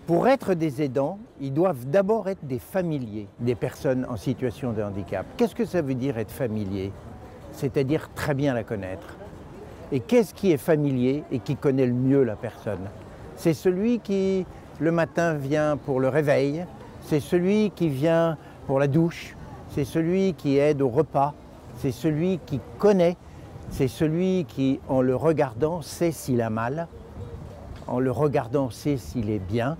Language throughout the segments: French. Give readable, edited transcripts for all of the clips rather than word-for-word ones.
Pour être des aidants, ils doivent d'abord être des familiers des personnes en situation de handicap. Qu'est-ce que ça veut dire être familier? C'est-à-dire très bien la connaître. Et qu'est-ce qui est familier et qui connaît le mieux la personne? C'est celui qui, le matin, vient pour le réveil, c'est celui qui vient pour la douche, c'est celui qui aide au repas, c'est celui qui connaît, c'est celui qui, en le regardant, sait s'il a mal, en le regardant, sait s'il est bien,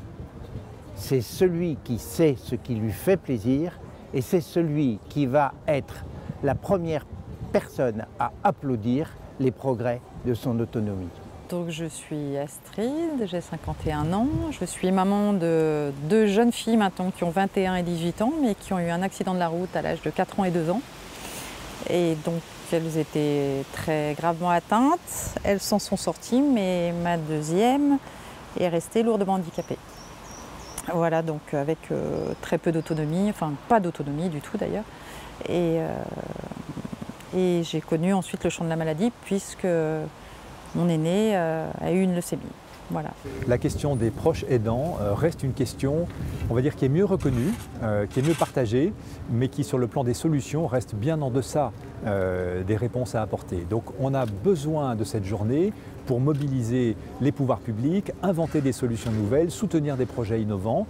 c'est celui qui sait ce qui lui fait plaisir et c'est celui qui va être la première personne à applaudir les progrès de son autonomie. Donc je suis Astrid, j'ai 51 ans, je suis maman de 2 jeunes filles maintenant qui ont 21 et 18 ans mais qui ont eu un accident de la route à l'âge de 4 ans et 2 ans. Et donc elles étaient très gravement atteintes, elles s'en sont sorties mais ma deuxième est restée lourdement handicapée. Voilà, donc avec très peu d'autonomie, enfin pas d'autonomie du tout d'ailleurs. Et j'ai connu ensuite le champ de la maladie puisque mon aîné a eu une leucémie. Voilà. La question des proches aidants reste une question, on va dire, qui est mieux reconnue, qui est mieux partagée, mais qui sur le plan des solutions reste bien en deçà des réponses à apporter. Donc on a besoin de cette journée pour mobiliser les pouvoirs publics, inventer des solutions nouvelles, soutenir des projets innovants.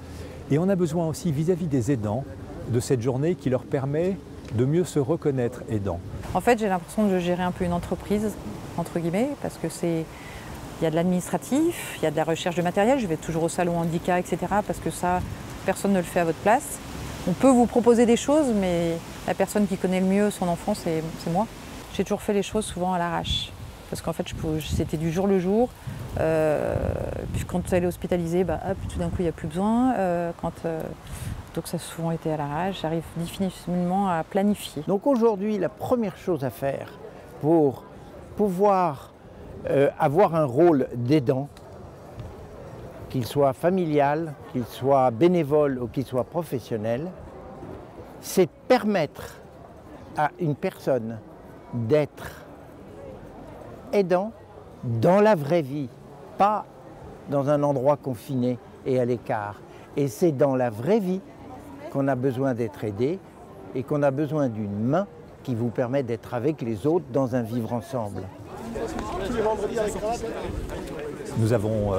Et on a besoin aussi vis-à-vis des aidants de cette journée qui leur permet de mieux se reconnaître aidants. En fait, j'ai l'impression de gérer un peu une entreprise, entre guillemets, parce que il y a de l'administratif, il y a de la recherche de matériel, je vais toujours au salon handicap, etc. parce que ça, personne ne le fait à votre place. On peut vous proposer des choses, mais la personne qui connaît le mieux son enfant, c'est moi. J'ai toujours fait les choses souvent à l'arrache. Parce qu'en fait, c'était du jour le jour. Puis quand elle est hospitalisée, tout d'un coup, il n'y a plus besoin. Donc ça a souvent été à l'arrache. J'arrive difficilement à planifier. Donc aujourd'hui, la première chose à faire pour pouvoir avoir un rôle d'aidant, qu'il soit familial, qu'il soit bénévole ou qu'il soit professionnel, c'est permettre à une personne d'être aidant dans la vraie vie, pas dans un endroit confiné et à l'écart. Et c'est dans la vraie vie qu'on a besoin d'être aidé et qu'on a besoin d'une main qui vous permet d'être avec les autres dans un vivre ensemble. Nous avons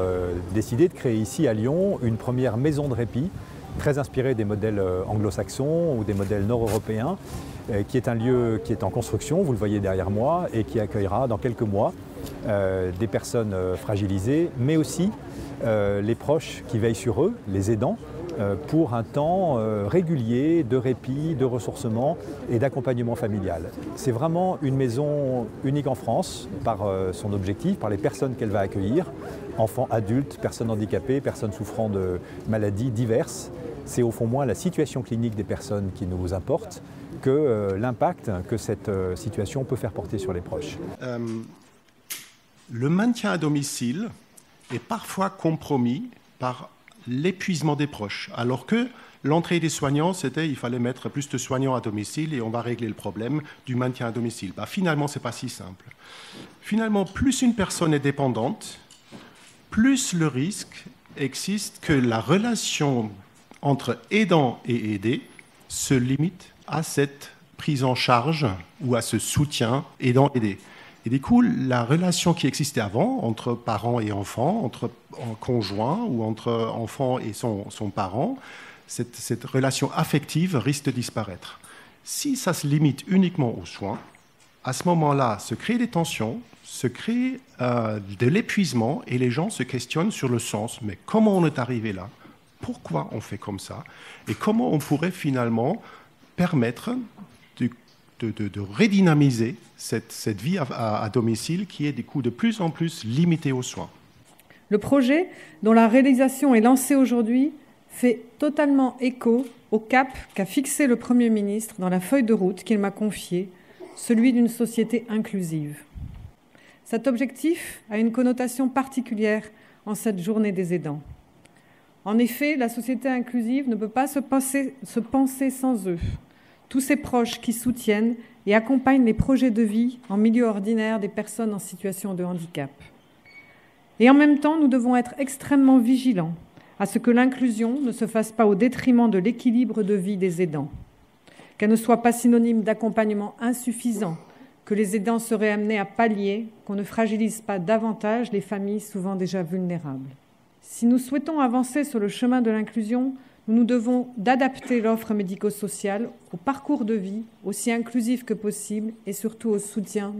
décidé de créer ici à Lyon une première maison de répit très inspirée des modèles anglo-saxons ou des modèles nord-européens, qui est un lieu qui est en construction, vous le voyez derrière moi, et qui accueillera dans quelques mois des personnes fragilisées, mais aussi les proches qui veillent sur eux, les aidants, pour un temps régulier de répit, de ressourcement et d'accompagnement familial. C'est vraiment une maison unique en France par son objectif, par les personnes qu'elle va accueillir, enfants, adultes, personnes handicapées, personnes souffrant de maladies diverses. C'est au fond moins la situation clinique des personnes qui nous importe que l'impact que cette situation peut faire porter sur les proches. Le maintien à domicile est parfois compromis par l'épuisement des proches, alors que l'entrée des soignants, c'était il fallait mettre plus de soignants à domicile et on va régler le problème du maintien à domicile. Finalement, ce n'est pas si simple. Finalement, plus une personne est dépendante, plus le risque existe que la relation entre aidant et aidé se limite à cette prise en charge ou à ce soutien aidant-aidé. Et du coup, la relation qui existait avant entre parents et enfants, entre conjoints ou entre enfant et son parent, cette relation affective risque de disparaître. Si ça se limite uniquement aux soins, à ce moment-là, se créent des tensions, se crée de l'épuisement et les gens se questionnent sur le sens. Mais comment on est arrivé là? Pourquoi on fait comme ça? Et comment on pourrait finalement permettre de redynamiser cette vie à domicile qui est du coup de plus en plus limitée aux soins. Le projet, dont la réalisation est lancée aujourd'hui, fait totalement écho au cap qu'a fixé le Premier ministre dans la feuille de route qu'il m'a confiée, celui d'une société inclusive. Cet objectif a une connotation particulière en cette journée des aidants. En effet, la société inclusive ne peut pas se penser sans eux. Tous ces proches qui soutiennent et accompagnent les projets de vie en milieu ordinaire des personnes en situation de handicap. Et en même temps, nous devons être extrêmement vigilants à ce que l'inclusion ne se fasse pas au détriment de l'équilibre de vie des aidants, qu'elle ne soit pas synonyme d'accompagnement insuffisant, que les aidants seraient amenés à pallier, qu'on ne fragilise pas davantage les familles souvent déjà vulnérables. Si nous souhaitons avancer sur le chemin de l'inclusion, nous nous devons d'adapter l'offre médico-sociale au parcours de vie aussi inclusif que possible et surtout au soutien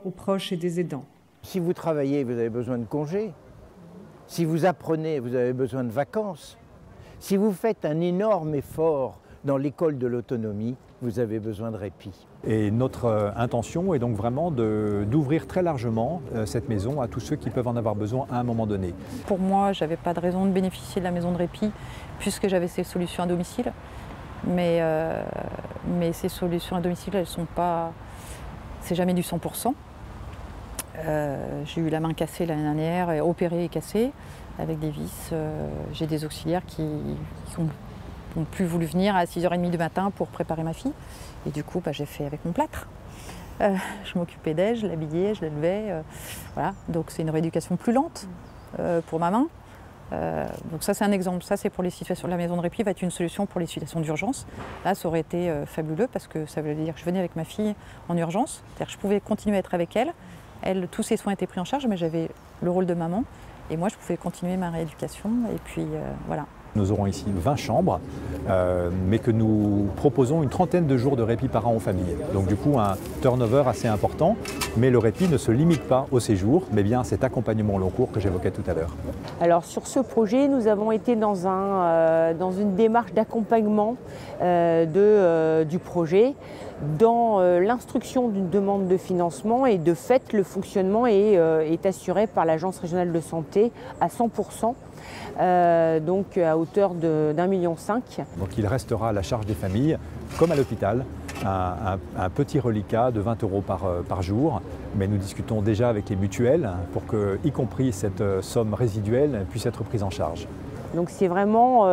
aux proches et des aidants. Si vous travaillez, vous avez besoin de congés. Si vous apprenez, vous avez besoin de vacances. Si vous faites un énorme effort dans l'école de l'autonomie, vous avez besoin de répit. Et notre intention est donc vraiment d'ouvrir très largement cette maison à tous ceux qui peuvent en avoir besoin à un moment donné. Pour moi, je n'avais pas de raison de bénéficier de la maison de répit puisque j'avais ces solutions à domicile. Mais ces solutions à domicile, elles sont pas... C'est jamais du 100%. J'ai eu la main cassée l'année dernière, opérée et cassée, avec des vis. J'ai des auxiliaires qui n'ont plus voulu venir à 6h30 du matin pour préparer ma fille. Et du coup, j'ai fait avec mon plâtre. Je m'occupais d'elle, je l'habillais, je l'élevais. Voilà. Donc c'est une rééducation plus lente pour ma main. Donc ça c'est un exemple. Ça c'est pour les situations. La maison de répit va être une solution pour les situations d'urgence. Là ça aurait été fabuleux parce que ça veut dire que je venais avec ma fille en urgence. C'est-à-dire que je pouvais continuer à être avec elle. Elle, tous ses soins étaient pris en charge, mais j'avais le rôle de maman. Et moi je pouvais continuer ma rééducation. Et puis voilà. Nous aurons ici 20 chambres, mais que nous proposons une trentaine de jours de répit par an aux familles. Donc du coup, un turnover assez important, mais le répit ne se limite pas au séjour, mais bien cet accompagnement au long cours que j'évoquais tout à l'heure. Alors sur ce projet, nous avons été dans une démarche d'accompagnement du projet, dans l'instruction d'une demande de financement et de fait, le fonctionnement est assuré par l'Agence régionale de santé à 100%. Donc à hauteur d'1,5 million. Donc il restera à la charge des familles, comme à l'hôpital, un petit reliquat de 20 € par jour. Mais nous discutons déjà avec les mutuelles pour que, y compris cette somme résiduelle, puisse être prise en charge. Donc c'est vraiment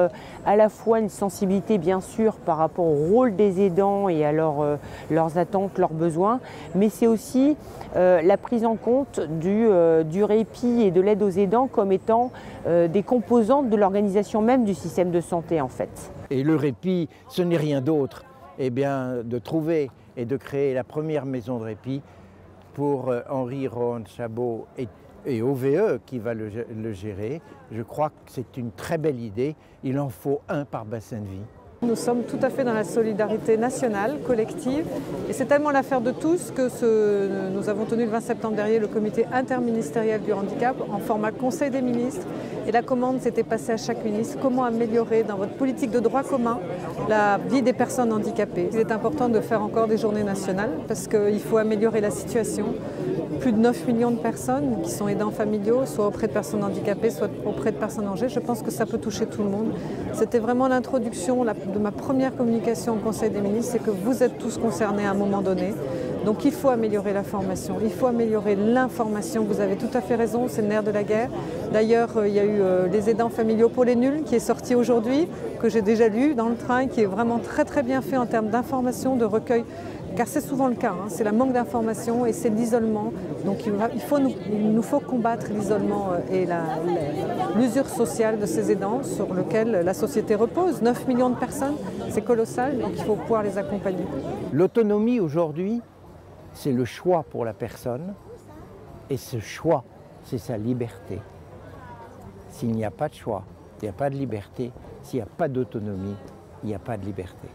à la fois une sensibilité bien sûr par rapport au rôle des aidants et à leurs attentes, leurs besoins, mais c'est aussi la prise en compte du répit et de l'aide aux aidants comme étant des composantes de l'organisation même du système de santé en fait. Et le répit, ce n'est rien d'autre de trouver et de créer la première maison de répit pour Henri Rohan-Chabot et OVE qui va le gérer. Je crois que c'est une très belle idée. Il en faut un par bassin de vie. Nous sommes tout à fait dans la solidarité nationale, collective, et c'est tellement l'affaire de tous que nous avons tenu le 20 septembre dernier le comité interministériel du handicap en format Conseil des ministres, et la commande s'était passée à chaque ministre, comment améliorer dans votre politique de droit commun la vie des personnes handicapées. Il est important de faire encore des journées nationales parce qu'il faut améliorer la situation. Plus de 9 millions de personnes qui sont aidants familiaux, soit auprès de personnes handicapées, soit auprès de personnes âgées. Je pense que ça peut toucher tout le monde. C'était vraiment l'introduction de ma première communication au Conseil des ministres, c'est que vous êtes tous concernés à un moment donné. Donc il faut améliorer la formation, il faut améliorer l'information. Vous avez tout à fait raison, c'est le nerf de la guerre. D'ailleurs, il y a eu les aidants familiaux pour les nuls qui est sorti aujourd'hui, que j'ai déjà lu dans le train, qui est vraiment très très bien fait en termes d'information, de recueil. Car c'est souvent le cas, c'est la manque d'information et c'est l'isolement. Donc il nous faut combattre l'isolement et l'usure sociale de ces aidants sur lequel la société repose. 9 millions de personnes, c'est colossal, donc il faut pouvoir les accompagner. L'autonomie aujourd'hui, c'est le choix pour la personne et ce choix, c'est sa liberté. S'il n'y a pas de choix, il n'y a pas de liberté. S'il n'y a pas d'autonomie, il n'y a pas de liberté.